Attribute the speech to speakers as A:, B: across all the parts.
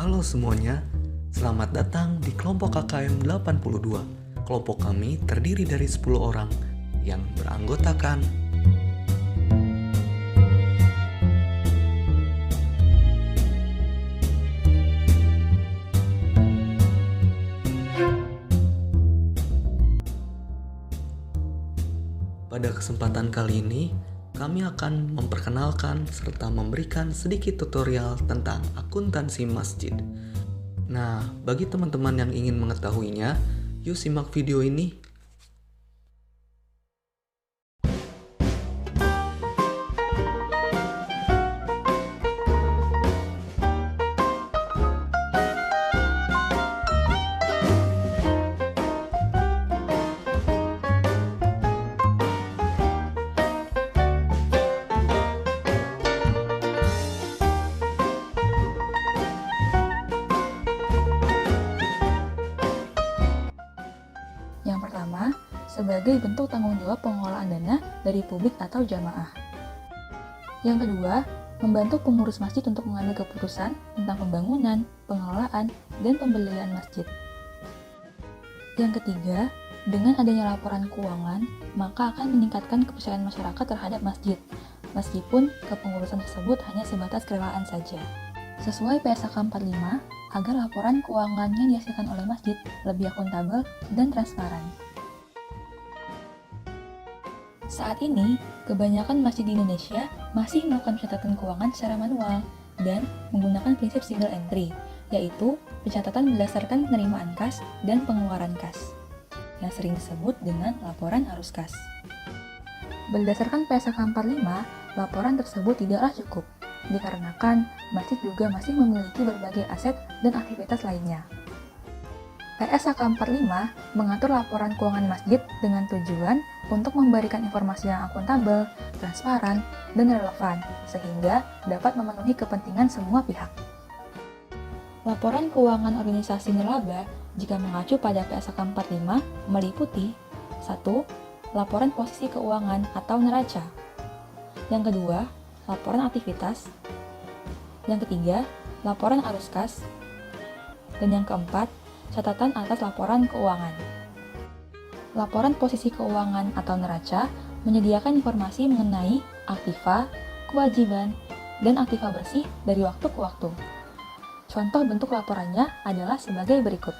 A: Halo semuanya, selamat datang di kelompok KKM 82. Kelompok kami terdiri dari 10 orang yang beranggotakan Pada kesempatan kali ini, kami akan memperkenalkan serta memberikan sedikit tutorial tentang akuntansi masjid. Nah, bagi teman-teman yang ingin mengetahuinya, yuk simak video ini.
B: Yang pertama, sebagai bentuk tanggung jawab pengelolaan dana dari publik atau jamaah. Yang kedua, membantu pengurus masjid untuk mengambil keputusan tentang pembangunan, pengelolaan, dan pembelian masjid. Yang ketiga, dengan adanya laporan keuangan, maka akan meningkatkan kepercayaan masyarakat terhadap masjid, meskipun kepengurusan tersebut hanya sebatas kerelaan saja. Sesuai PSAK 45, agar laporan keuangan yang dihasilkan oleh masjid lebih akuntabel dan transparan. Saat ini, kebanyakan masjid di Indonesia masih melakukan pencatatan keuangan secara manual dan menggunakan prinsip single entry, yaitu pencatatan berdasarkan penerimaan kas dan pengeluaran kas, yang sering disebut dengan laporan arus kas. Berdasarkan PSAK 45, laporan tersebut tidaklah cukup, dikarenakan masjid juga masih memiliki berbagai aset dan aktivitas lainnya. PSAK 45 mengatur laporan keuangan masjid dengan tujuan untuk memberikan informasi yang akuntabel, transparan, dan relevan, sehingga dapat memenuhi kepentingan semua pihak. Laporan keuangan organisasi nirlaba jika mengacu pada PSAK 45 meliputi 1. Laporan posisi keuangan atau neraca. Yang kedua, laporan aktivitas. Yang ketiga, laporan arus kas. Dan yang keempat, catatan atas laporan keuangan. Laporan posisi keuangan atau neraca menyediakan informasi mengenai aktiva, kewajiban, dan aktiva bersih dari waktu ke waktu. Contoh bentuk laporannya adalah sebagai berikut.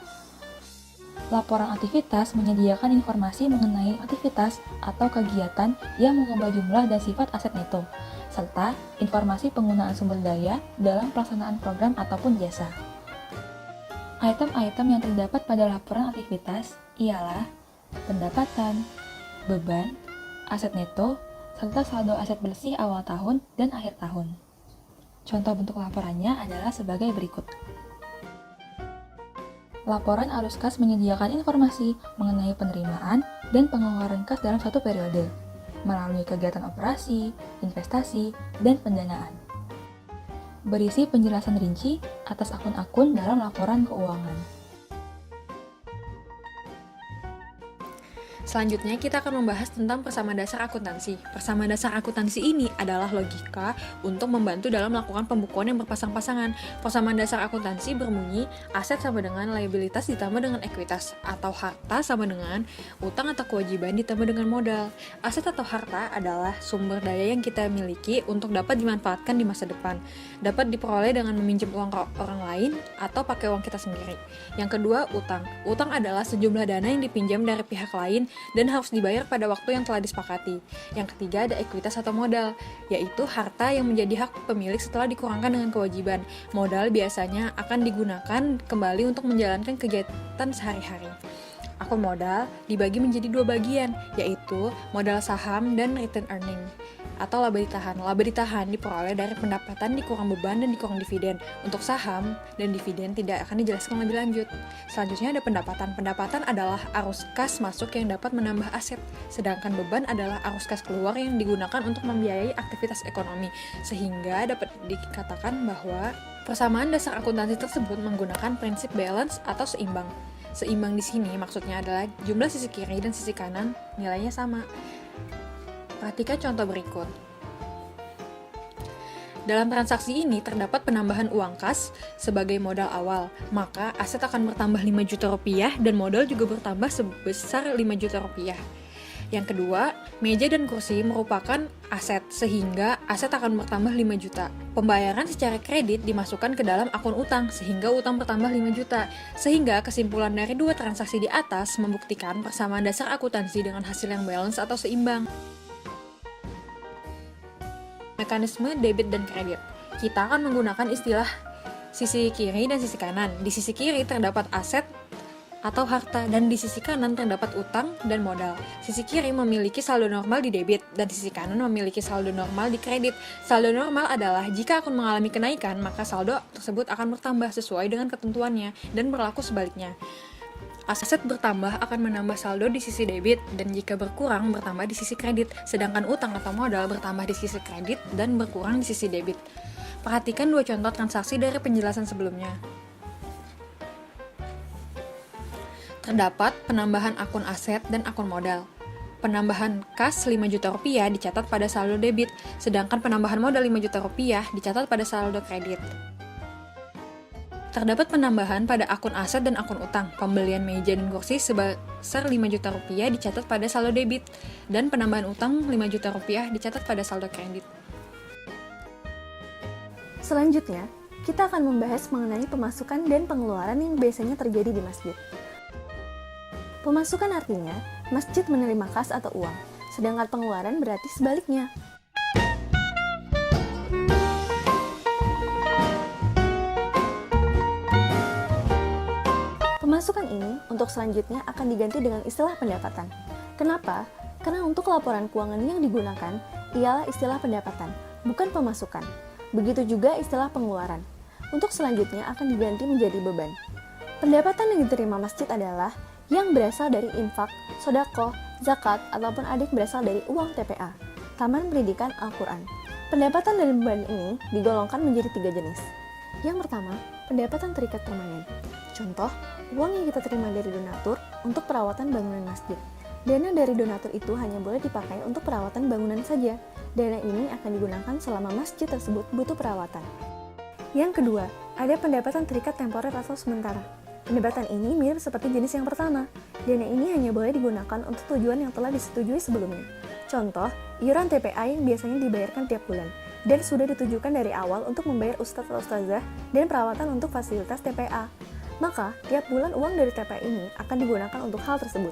B: Laporan aktivitas menyediakan informasi mengenai aktivitas atau kegiatan yang mengubah jumlah dan sifat aset neto, serta informasi penggunaan sumber daya dalam pelaksanaan program ataupun jasa. Item-item yang terdapat pada laporan aktivitas ialah pendapatan, beban, aset neto, serta saldo aset bersih awal tahun dan akhir tahun. Contoh bentuk laporannya adalah sebagai berikut. Laporan arus kas menyediakan informasi mengenai penerimaan dan pengeluaran kas dalam satu periode, melalui kegiatan operasi, investasi, dan pendanaan. Berisi penjelasan rinci atas akun-akun dalam laporan keuangan.
C: Selanjutnya kita akan membahas tentang persamaan dasar akuntansi. Persamaan dasar akuntansi ini adalah logika untuk membantu dalam melakukan pembukuan yang berpasang-pasangan. Persamaan dasar akuntansi berbunyi aset sama dengan liabilitas ditambah dengan ekuitas, atau harta sama dengan utang atau kewajiban ditambah dengan modal. Aset atau harta adalah sumber daya yang kita miliki untuk dapat dimanfaatkan di masa depan. Dapat diperoleh dengan meminjam uang orang lain atau pakai uang kita sendiri. Yang kedua, utang. Utang adalah sejumlah dana yang dipinjam dari pihak lain dan harus dibayar pada waktu yang telah disepakati. Yang ketiga ada ekuitas atau modal, yaitu harta yang menjadi hak pemilik setelah dikurangkan dengan kewajiban. Modal biasanya akan digunakan kembali untuk menjalankan kegiatan sehari-hari. Akun modal dibagi menjadi dua bagian, yaitu modal saham dan return earning atau laba ditahan. Laba ditahan diperoleh dari pendapatan dikurang beban dan dikurang dividen. Untuk saham dan dividen tidak akan dijelaskan lebih lanjut. Selanjutnya ada pendapatan. Pendapatan adalah arus kas masuk yang dapat menambah aset, sedangkan beban adalah arus kas keluar yang digunakan untuk membiayai aktivitas ekonomi. Sehingga dapat dikatakan bahwa persamaan dasar akuntansi tersebut menggunakan prinsip balance atau seimbang. Seimbang di sini maksudnya adalah jumlah sisi kiri dan sisi kanan nilainya sama. Perhatikan contoh berikut. Dalam transaksi ini terdapat penambahan uang kas sebagai modal awal, maka aset akan bertambah 5 juta rupiah dan modal juga bertambah sebesar 5 juta rupiah. Yang kedua, meja dan kursi merupakan aset, sehingga aset akan bertambah 5 juta. Pembayaran secara kredit dimasukkan ke dalam akun utang, sehingga utang bertambah 5 juta. Sehingga kesimpulan dari dua transaksi di atas membuktikan persamaan dasar akuntansi dengan hasil yang balance atau seimbang. Mekanisme debit dan kredit. Kita akan menggunakan istilah sisi kiri dan sisi kanan. Di sisi kiri terdapat aset atau harta, dan di sisi kanan terdapat utang dan modal. Sisi kiri memiliki saldo normal di debit, dan sisi kanan memiliki saldo normal di kredit. Saldo normal adalah jika akun mengalami kenaikan, maka saldo tersebut akan bertambah sesuai dengan ketentuannya, dan berlaku sebaliknya. Aset bertambah akan menambah saldo di sisi debit, dan jika berkurang bertambah di sisi kredit, sedangkan utang atau modal bertambah di sisi kredit dan berkurang di sisi debit. Perhatikan dua contoh transaksi dari penjelasan sebelumnya. Terdapat penambahan akun aset dan akun modal. Penambahan kas 5 juta rupiah dicatat pada saldo debit, sedangkan penambahan modal 5 juta rupiah dicatat pada saldo kredit. Terdapat penambahan pada akun aset dan akun utang. Pembelian meja dan kursi sebesar 5 juta rupiah dicatat pada saldo debit, dan penambahan utang 5 juta rupiah dicatat pada saldo kredit.
D: Selanjutnya, kita akan membahas mengenai pemasukan dan pengeluaran yang biasanya terjadi di masjid. Pemasukan artinya, masjid menerima kas atau uang, sedangkan pengeluaran berarti sebaliknya. Pemasukan ini untuk selanjutnya akan diganti dengan istilah pendapatan. Kenapa? Karena untuk laporan keuangan yang digunakan ialah istilah pendapatan, bukan pemasukan. Begitu juga istilah pengeluaran. Untuk selanjutnya akan diganti menjadi beban. Pendapatan yang diterima masjid adalah yang berasal dari infak, sodako, zakat, ataupun ada yang berasal dari uang TPA, Taman Pendidikan Al-Quran. Pendapatan dan beban ini digolongkan menjadi 3 jenis. Yang pertama, pendapatan terikat permanen. Contoh, uang yang kita terima dari donatur untuk perawatan bangunan masjid. Dana dari donatur itu hanya boleh dipakai untuk perawatan bangunan saja. Dana ini akan digunakan selama masjid tersebut butuh perawatan. Yang kedua, ada pendapatan terikat temporer atau sementara. Pendapatan ini mirip seperti jenis yang pertama. Dana ini hanya boleh digunakan untuk tujuan yang telah disetujui sebelumnya. Contoh, iuran TPA yang biasanya dibayarkan tiap bulan, dan sudah ditujukan dari awal untuk membayar ustadz atau ustazah dan perawatan untuk fasilitas TPA. Maka, tiap bulan uang dari TPA ini akan digunakan untuk hal tersebut.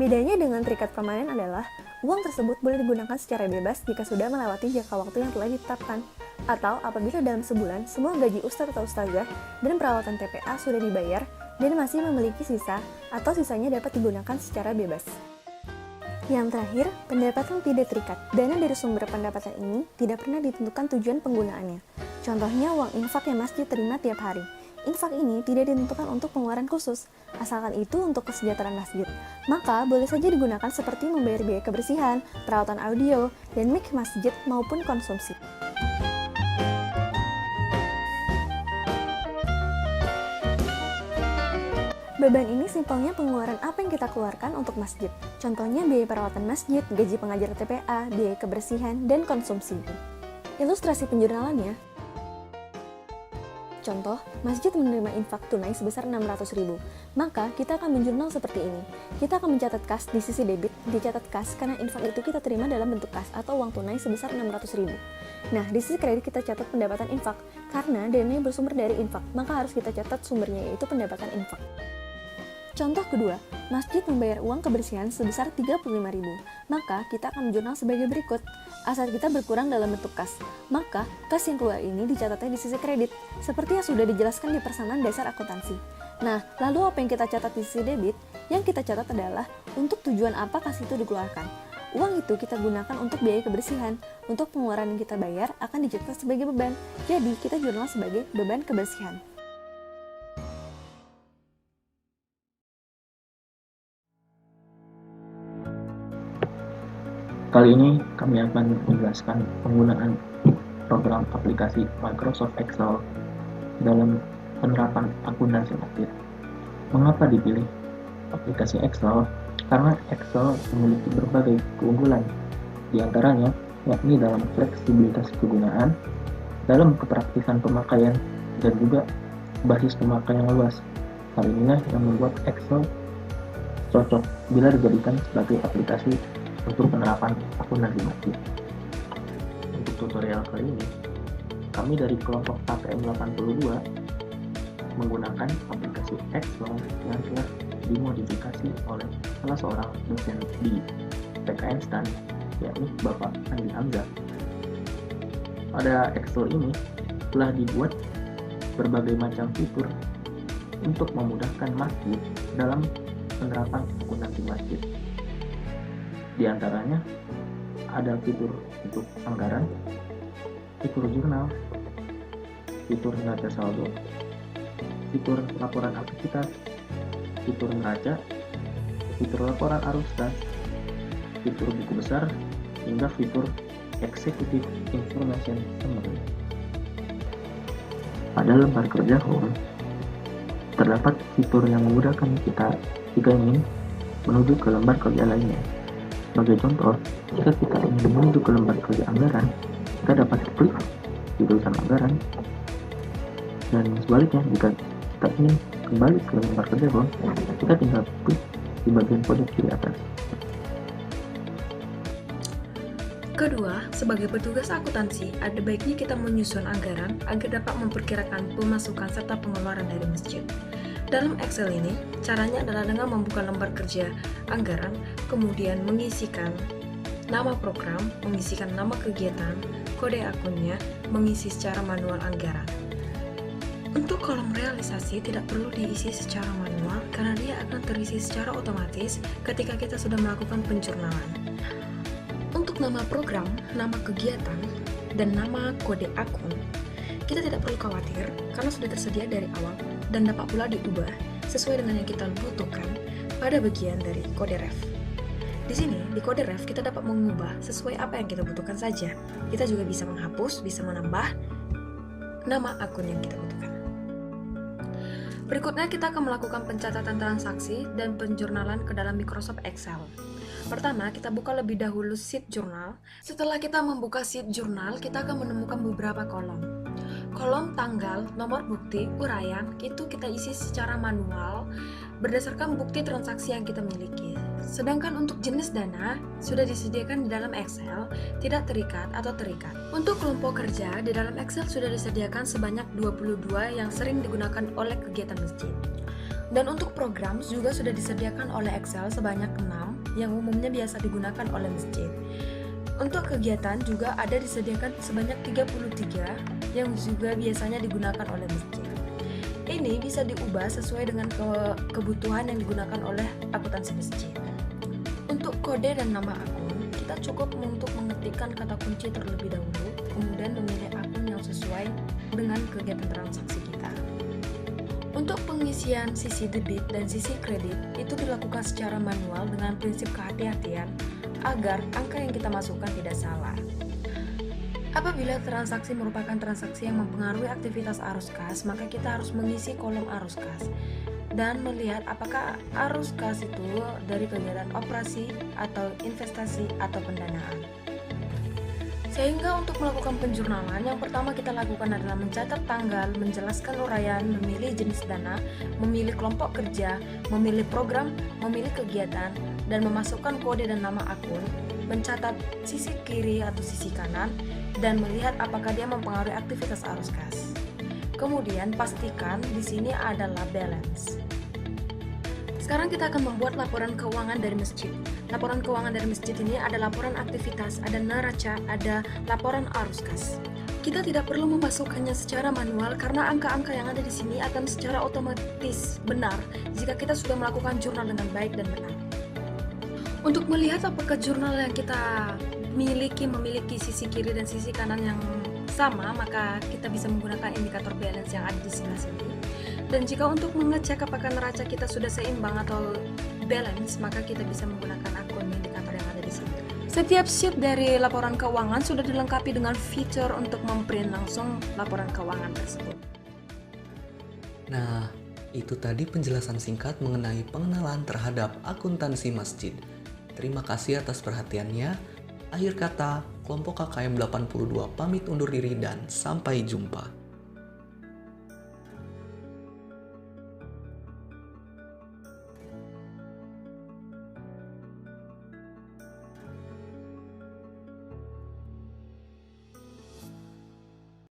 D: Bedanya dengan terikat permanen adalah, uang tersebut boleh digunakan secara bebas jika sudah melewati jangka waktu yang telah ditetapkan, atau apabila dalam sebulan semua gaji ustadz atau ustazah dan perawatan TPA sudah dibayar dan masih memiliki sisa, atau sisanya dapat digunakan secara bebas. Yang terakhir, pendapatan tidak terikat. Dana dari sumber pendapatan ini tidak pernah ditentukan tujuan penggunaannya. Contohnya uang infak yang masjid terima tiap hari. Infak ini tidak ditentukan untuk pengeluaran khusus, asalkan itu untuk kesejahteraan masjid. Maka boleh saja digunakan seperti membayar biaya kebersihan, perawatan audio, dan mic masjid maupun konsumsi. Beban ini simpelnya pengeluaran apa yang kita keluarkan untuk masjid. Contohnya biaya perawatan masjid, gaji pengajar TPA, biaya kebersihan, dan konsumsi. Ilustrasi penjurnalannya. Contoh, masjid menerima infak tunai sebesar 600.000. Maka, kita akan menjurnal seperti ini. Kita akan mencatat kas di sisi debit, dicatat kas karena infak itu kita terima dalam bentuk kas atau uang tunai sebesar 600.000. Nah, di sisi kredit kita catat pendapatan infak. Karena dananya bersumber dari infak, maka harus kita catat sumbernya yaitu pendapatan infak. Contoh kedua, masjid membayar uang kebersihan sebesar 35.000. Maka, kita akan menjurnal sebagai berikut. Aset kita berkurang dalam bentuk kas. Maka, kas yang keluar ini dicatatnya di sisi kredit, seperti yang sudah dijelaskan di persamaan dasar akuntansi. Nah, lalu apa yang kita catat di sisi debit? Yang kita catat adalah untuk tujuan apa kas itu dikeluarkan. Uang itu kita gunakan untuk biaya kebersihan. Untuk pengeluaran yang kita bayar akan dicatat sebagai beban. Jadi, kita jurnal sebagai beban kebersihan.
E: Kali ini kami akan menjelaskan penggunaan program aplikasi Microsoft Excel dalam penerapan akuntansi masjid. Mengapa dipilih aplikasi Excel? Karena Excel memiliki berbagai keunggulan, di antaranya yakni dalam fleksibilitas kegunaan, dalam kepraktisan pemakaian dan juga basis pemakai yang luas. Hal inilah yang membuat Excel cocok bila dijadikan sebagai aplikasi untuk penerapan akuntansi masjid. Untuk tutorial kali ini, kami dari kelompok KPM 82 menggunakan aplikasi Excel yang telah dimodifikasi oleh salah seorang dosen di PKN STAN, yakni Bapak Andi Hamzah. Pada Excel ini telah dibuat berbagai macam fitur untuk memudahkan masjid dalam penerapan akuntansi masjid. Di antaranya ada fitur untuk anggaran, fitur jurnal, fitur neraca saldo, fitur laporan aktivitas, fitur neraca, fitur laporan arus kas, fitur buku besar, hingga fitur Executive Information Summary. Pada lembar kerja home, terdapat fitur yang memudahkan kita jika ingin menuju ke lembar kerja lainnya. Sebagai contoh, jika kita ingin menuju ke lembar kerja anggaran, kita dapat klik di tulisan anggaran, dan sebaliknya jika kita ingin kembali ke lembar kerja home, kita tinggal klik di bagian pojok kiri atas.
C: Kedua, sebagai petugas akuntansi, ada baiknya kita menyusun anggaran agar dapat memperkirakan pemasukan serta pengeluaran dari masjid. Dalam Excel ini, caranya adalah dengan membuka lembar kerja anggaran, kemudian mengisikan nama program, mengisikan nama kegiatan, kode akunnya, mengisi secara manual anggaran. Untuk kolom realisasi tidak perlu diisi secara manual karena dia akan terisi secara otomatis ketika kita sudah melakukan penjurnalan. Untuk nama program, nama kegiatan, dan nama kode akun, kita tidak perlu khawatir karena sudah tersedia dari awal dan dapat pula diubah sesuai dengan yang kita butuhkan pada bagian dari kode ref. Di sini, di kode ref kita dapat mengubah sesuai apa yang kita butuhkan saja. Kita juga bisa menghapus, bisa menambah nama akun yang kita butuhkan. Berikutnya kita akan melakukan pencatatan transaksi dan penjurnalan ke dalam Microsoft Excel. Pertama, kita buka lebih dahulu sheet jurnal. Setelah kita membuka sheet jurnal, kita akan menemukan beberapa kolom. Kolom tanggal, nomor bukti, uraian, itu kita isi secara manual berdasarkan bukti transaksi yang kita miliki. Sedangkan untuk jenis dana, sudah disediakan di dalam Excel, tidak terikat atau terikat. Untuk kelompok kerja, di dalam Excel sudah disediakan sebanyak 22 yang sering digunakan oleh kegiatan masjid. Dan untuk program juga sudah disediakan oleh Excel sebanyak 6 yang umumnya biasa digunakan oleh masjid. Untuk kegiatan juga ada disediakan sebanyak 33 yang juga biasanya digunakan oleh masjid. Ini bisa diubah sesuai dengan kebutuhan yang digunakan oleh akuntansi masjid. Untuk kode dan nama akun, kita cukup untuk mengetikkan kata kunci terlebih dahulu, kemudian memilih akun yang sesuai dengan kegiatan transaksi kita. Untuk pengisian sisi debit dan sisi kredit itu dilakukan secara manual dengan prinsip kehati-hatian agar angka yang kita masukkan tidak salah. Apabila transaksi merupakan transaksi yang mempengaruhi aktivitas arus kas, maka kita harus mengisi kolom arus kas dan melihat apakah arus kas itu dari kegiatan operasi atau investasi atau pendanaan. Sehingga untuk melakukan penjurnalan, yang pertama kita lakukan adalah mencatat tanggal, menjelaskan uraian, memilih jenis dana, memilih kelompok kerja, memilih program, memilih kegiatan, dan memasukkan kode dan nama akun, mencatat sisi kiri atau sisi kanan, dan melihat apakah dia mempengaruhi aktivitas arus kas. Kemudian pastikan di sini adalah balance. Sekarang kita akan membuat laporan keuangan dari masjid. Laporan keuangan dari masjid ini ada laporan aktivitas, ada neraca, ada laporan arus kas. Kita tidak perlu memasukkannya secara manual karena angka-angka yang ada di sini akan secara otomatis benar jika kita sudah melakukan jurnal dengan baik dan benar. Untuk melihat apakah jurnal yang kita memiliki sisi kiri dan sisi kanan yang sama, maka kita bisa menggunakan indikator balance yang ada di sebelah sini. Dan jika untuk mengecek apakah neraca kita sudah seimbang atau balance, maka kita bisa menggunakan akun indikator yang ada di sini. Setiap sheet dari laporan keuangan sudah dilengkapi dengan fitur untuk memprint langsung laporan keuangan tersebut.
A: Nah, itu tadi penjelasan singkat mengenai pengenalan terhadap akuntansi masjid. Terima kasih atas perhatiannya. Akhir kata, kelompok KKM 82 pamit undur diri dan sampai jumpa.